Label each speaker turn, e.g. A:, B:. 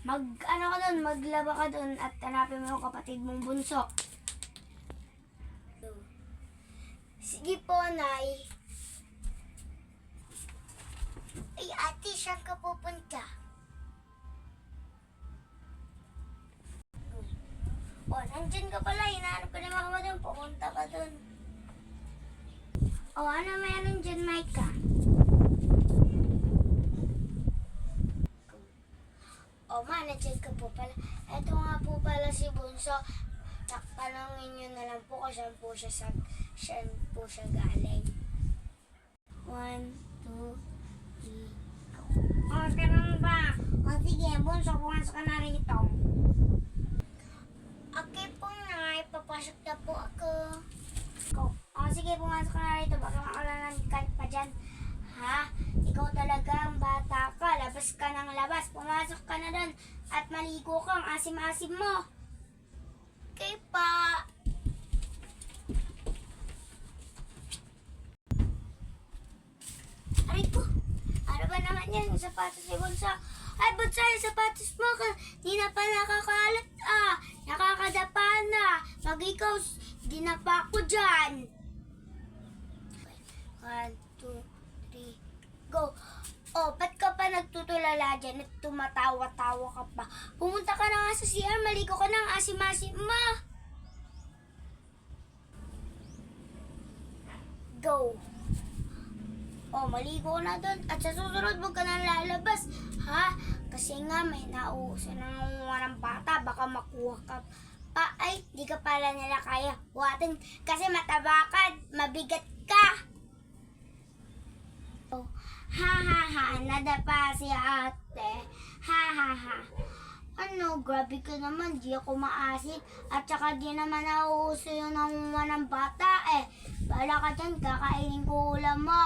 A: Ano ka doon, maglaba ka doon at hanapin mo yung kapatid mong bunso. Sige po, Nay. Ay, ate, saan ka pupunta? Oh, nandyan ka pala. Hinahanap ka ni Mama doon. Pumunta ka doon. Oh, ano meron dyan, Micah? Oh, Ma, nandyan ka po pala. Ito nga po pala si Bunso. Tanongin nyo na lang po kung saan po siya galing. 1, 2, 3, go. Oh, ganun ba? Oh, sige, Bunso, pumasok ka na rito. Okay po, Nay. Papasok na po ako. Go. Oh, sige, pumasok ka na rito. Baka makalanan ka pa dyan. Ha? Ikaw talaga ang bata ka. Labas ka ng labas. Pumasok ka na doon. At maligo kang asim-asim mo. Okay pa. Aray ko. Ano ba naman yan? Yung sapatos ni Bunso. Ay, Bunso, yung sapatos mo. Di na pa nakakalat nakakadapa na. Pag ikaw, dinapa ko dyan. 1, 2, 3, go. Oh, ba't ka pa nagtutulala dyan at tumatawa-tawa ka pa? Pumunta ka na nga sa CR, maligo ka ng asim-asim mo. Go. Oh, maligo ka na doon. At sa susunod, huwag ka na lalabas. Ha? Kasi nga, may nauuso ng ng bata. Baka makuha ka pa. Ay, di ka pala nila kaya buhatin. Kasi mataba ka, mabigat ka. Oh, ha ha ha, nadapa si ate. Ha ha ha. Ano, grabe ka naman, di ako maasim. At saka di naman nauuso yung nangunguha ng bata eh. Bala ka dyan, kakainin ko ulam mo.